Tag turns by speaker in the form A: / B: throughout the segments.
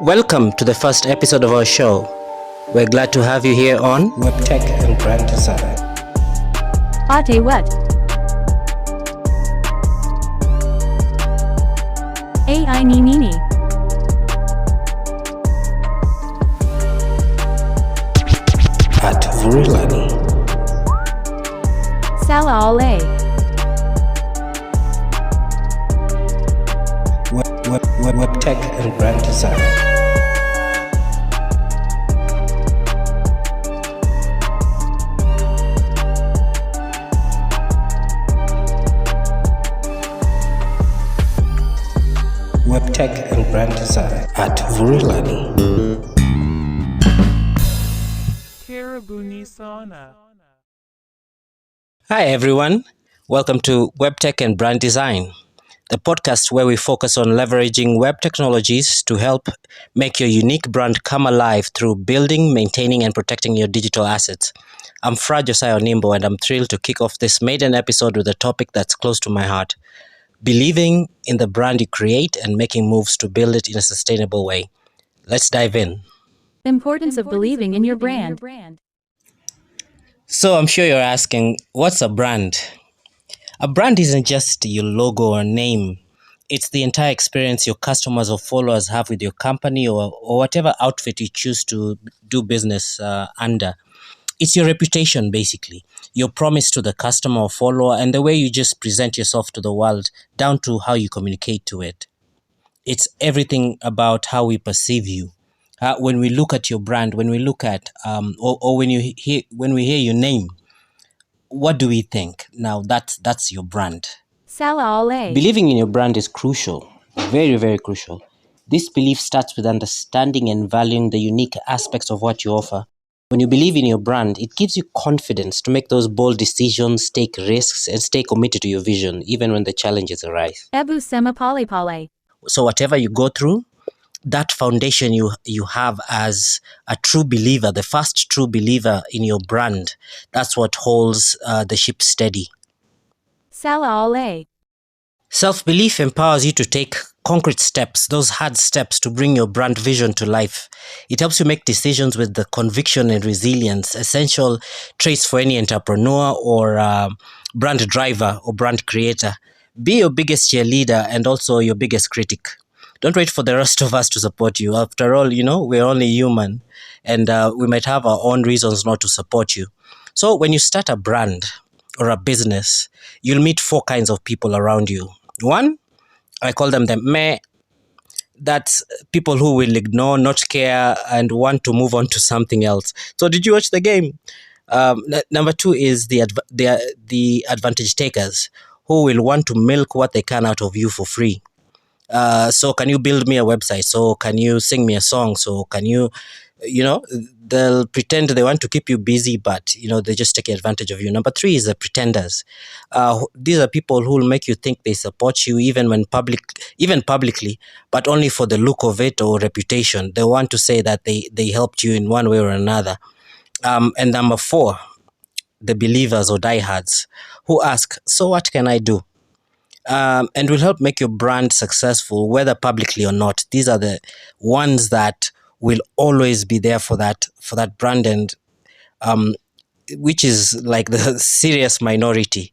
A: Welcome to the first episode of our show. We're glad to have you here on Web Tech and Brand Design.
B: Ate what? AI ni nini.
A: At Vurilani.
B: Sala ole.
A: Web Tech and Brand Design. Web Tech and Brand Design at Vurilani.
C: Karabuni Sauna.
A: Hi everyone, welcome to Web Tech and Brand Design, the podcast where we focus on leveraging web technologies to help make your unique brand come alive through building, maintaining, and protecting your digital assets. I'm Fra Josiah Onimbo, and I'm thrilled to kick off this maiden episode with a topic that's close to my heart: believing in the brand you create and making moves to build it in a sustainable way. Let's dive in.
B: The importance of believing in your brand.
A: So I'm sure you're asking, what's a brand? A brand isn't just your logo or name. It's the entire experience your customers or followers have with your company or whatever outfit you choose to do business under. It's your reputation, basically, your promise to the customer or follower, and the way you just present yourself to the world, down to how you communicate to it. It's everything about how we perceive you. When we look at your brand, when we look at, or when we hear your name, what do we think? Now that's your brand.
B: Sala ole.
A: Believing in your brand is crucial, very, very crucial. This belief starts with understanding and valuing the unique aspects of what you offer. When you believe in your brand, it gives you confidence to make those bold decisions, take risks, and stay committed to your vision, even when the challenges arise.
B: Ebu sema pale pale.
A: So whatever you go through, that foundation you have as a true believer, the first true believer in your brand, that's what holds the ship steady.
B: Sala ole.
A: Self-belief empowers you to take concrete steps, those hard steps to bring your brand vision to life. It helps you make decisions with the conviction and resilience, essential traits for any entrepreneur or brand driver or brand creator. Be your biggest cheerleader and also your biggest critic. Don't wait for the rest of us to support you. After all, we're only human, and we might have our own reasons not to support you. So when you start a brand or a business, you'll meet 4 kinds of people around you. One, I call them the meh. That's people who will ignore, not care, and want to move on to something else. So did you watch the game? Number 2 is the advantage takers, who will want to milk what they can out of you for free. So can you build me a website? So can you sing me a song? So can you, they'll pretend they want to keep you busy, but, they just take advantage of you. Number 3 is the pretenders. These are people who will make you think they support you even publicly, but only for the look of it or reputation. They want to say that they helped you in one way or another. And number 4, the believers or diehards, who ask, so what can I do? And will help make your brand successful, whether publicly or not. These are the ones that will always be there for that brand, and which is like the serious minority.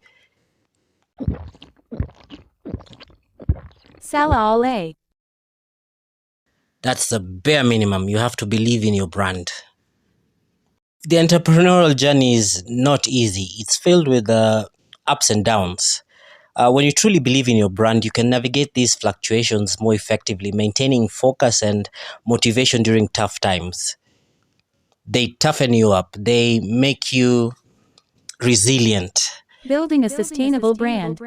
B: Sala ole.
A: That's the bare minimum. You have to believe in your brand. The entrepreneurial journey is not easy. It's filled with ups and downs. When you truly believe in your brand, you can navigate these fluctuations more effectively, maintaining focus and motivation during tough times. They toughen you up. They make you resilient.
B: Building a sustainable brand.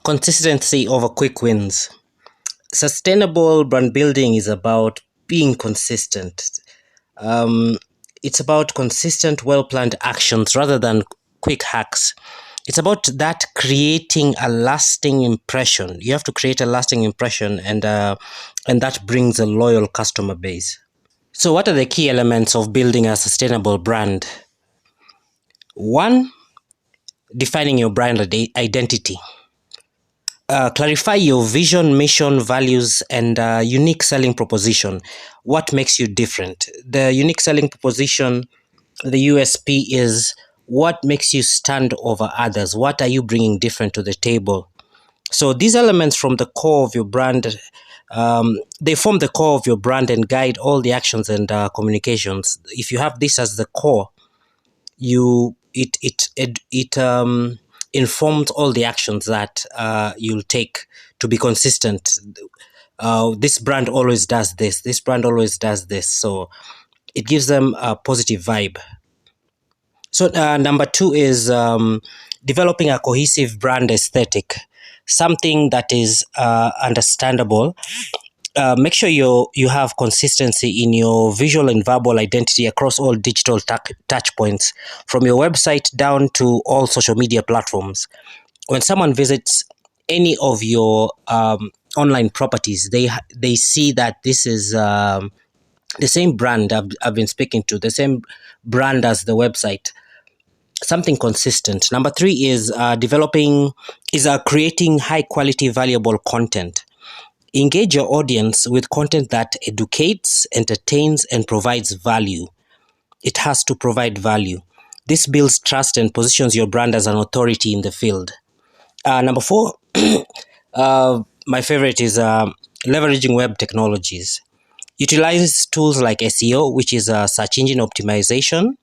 A: Consistency over quick wins. Sustainable brand building is about being consistent. It's about consistent, well-planned actions rather than quick hacks. It's about that creating a lasting impression. You have to create a lasting impression, and that brings a loyal customer base. So what are the key elements of building a sustainable brand? 1, defining your brand identity. Clarify your vision, mission, values, and unique selling proposition. What makes you different? The unique selling proposition, the USP, is what makes you stand over others. What are you bringing different to the table? So these elements from the core of your brand, they form the core of your brand and guide all the actions and communications. If you have this as the core, it informs all the actions that you'll take to be consistent. This brand always does this. This brand always does this. So it gives them a positive vibe. So number two is developing a cohesive brand aesthetic, something that is understandable. Make sure you have consistency in your visual and verbal identity across all digital touch points, from your website down to all social media platforms. When someone visits any of your online properties, they see that this is the same brand I've been speaking to, the same brand as the website. Something consistent. Number three is creating high quality, valuable content. Engage your audience with content that educates, entertains, and provides value. It has to provide value. This builds trust and positions your brand as an authority in the field. Number four, my favorite is leveraging web technologies. Utilize tools like SEO, which is search engine optimization.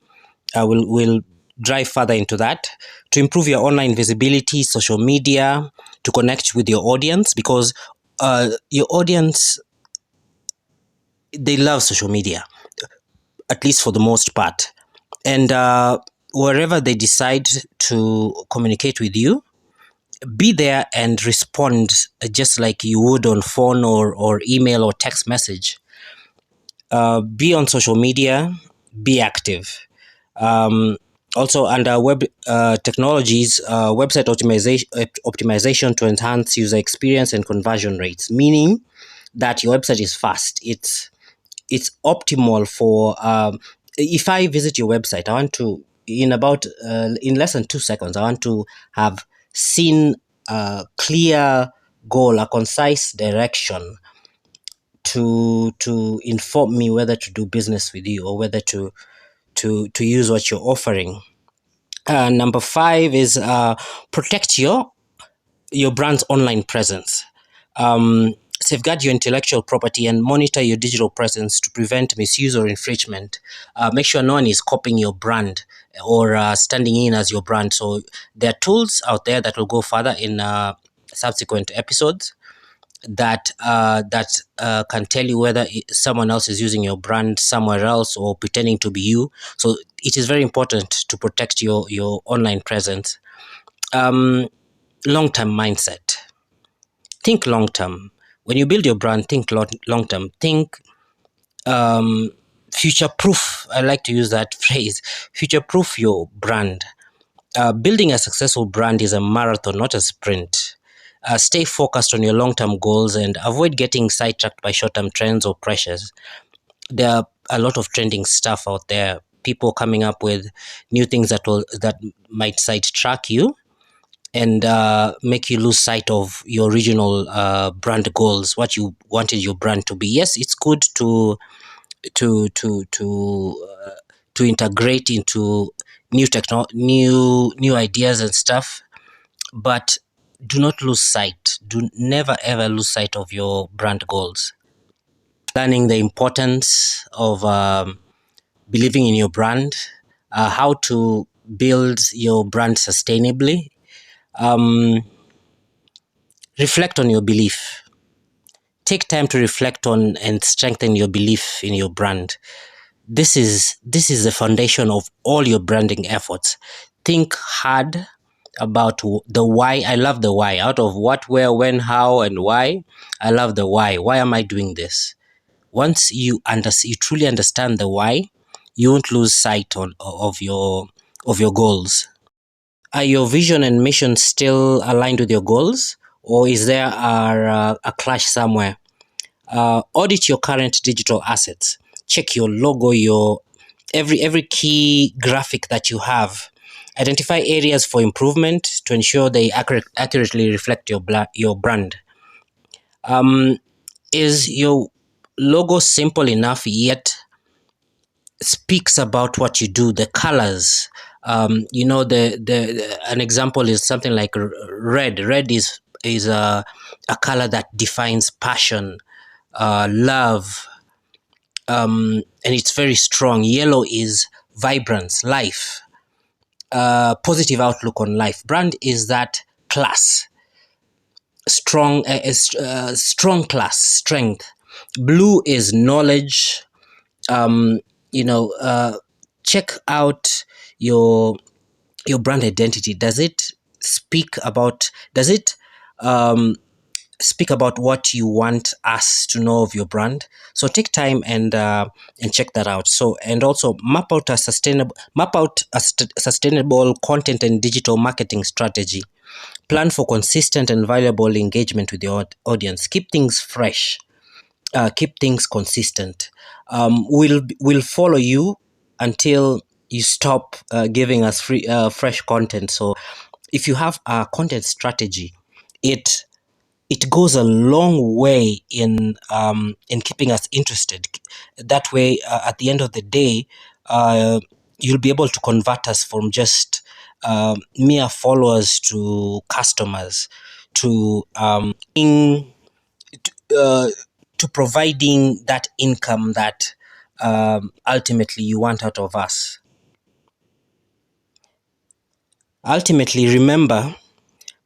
A: We'll drive further into that to improve your online visibility, social media, to connect with your audience, because your audience, they love social media, at least for the most part. And wherever they decide to communicate with you, be there and respond just like you would on phone or email or text message. Be on social media, be active. Also, under web technologies, website optimization to enhance user experience and conversion rates, meaning that your website is fast. It's optimal for. If I visit your website, I want to in less than 2 seconds. I want to have seen a clear goal, a concise direction to inform me whether to do business with you or whether to use what you're offering. Number five is protect your brand's online presence. Safeguard your intellectual property and monitor your digital presence to prevent misuse or infringement. Make sure no one is copying your brand or standing in as your brand. So there are tools out there that will go further in subsequent episodes that can tell you whether someone else is using your brand somewhere else or pretending to be you. So it is very important to protect your online presence. Long-term mindset. Think long-term. When you build your brand, think long-term. Think future-proof. I like to use that phrase. Future-proof your brand. Building a successful brand is a marathon, not a sprint. Stay focused on your long-term goals and avoid getting sidetracked by short-term trends or pressures. There are a lot of trending stuff out there. People coming up with new things that might sidetrack you and make you lose sight of your original brand goals, what you wanted your brand to be. Yes, it's good to to to to to integrate into new ideas and stuff, but do not lose sight. Do never ever lose sight of your brand goals. Learning the importance of believing in your brand, how to build your brand sustainably. Reflect on your belief. Take time to reflect on and strengthen your belief in your brand. This is the foundation of all your branding efforts. Think hard about the why. I love the why. Out of what, where, when, how, and why, I love the why. Why am I doing this? Once you truly understand the why, you won't lose sight of your goals. Are your vision and mission still aligned with your goals, or is there a clash somewhere? Audit your current digital assets. Check your logo, your every key graphic that you have. Identify areas for improvement to ensure they accurately reflect your brand. Is your logo simple enough yet speaks about what you do? The colors, an example is something like red. Red is a color that defines passion, love, and it's very strong. Yellow is vibrance, life, positive outlook on life. Brand is that class, strong class, strength. Blue is knowledge. um Check out your brand identity. Does it um speak about what you want us to know of your brand? So take time and check that out. So, and also map out sustainable content and digital marketing strategy. Plan for consistent and valuable engagement with your audience. Keep things fresh, keep things consistent. We'll follow you until you stop giving us free fresh content. So if you have a content strategy, it goes a long way in keeping us interested. That way, at the end of the day, you'll be able to convert us from just mere followers to customers, to uh, to providing that income that ultimately you want out of us. Ultimately, remember,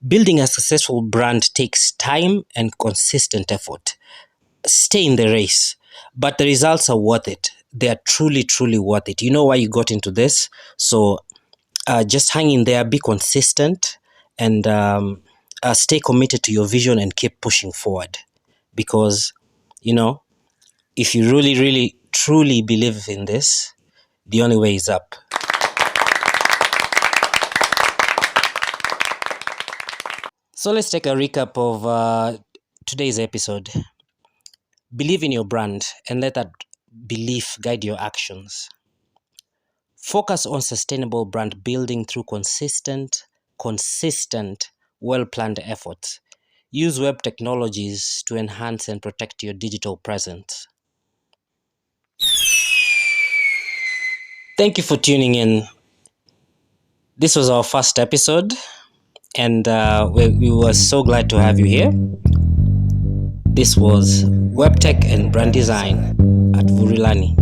A: building a successful brand takes time and consistent effort. Stay in the race, but the results are worth it. They are truly, truly worth it. You know why you got into this. So just hang in there, be consistent, and stay committed to your vision and keep pushing forward. Because, you know, if you really, really, truly believe in this, the only way is up. So let's take a recap of today's episode. Believe in your brand and let that belief guide your actions. Focus on sustainable brand building through consistent, well-planned efforts. Use web technologies to enhance and protect your digital presence. Thank you for tuning in. This was our first episode, and we were so glad to have you here. This was Web Tech and Brand Design at Vurilani.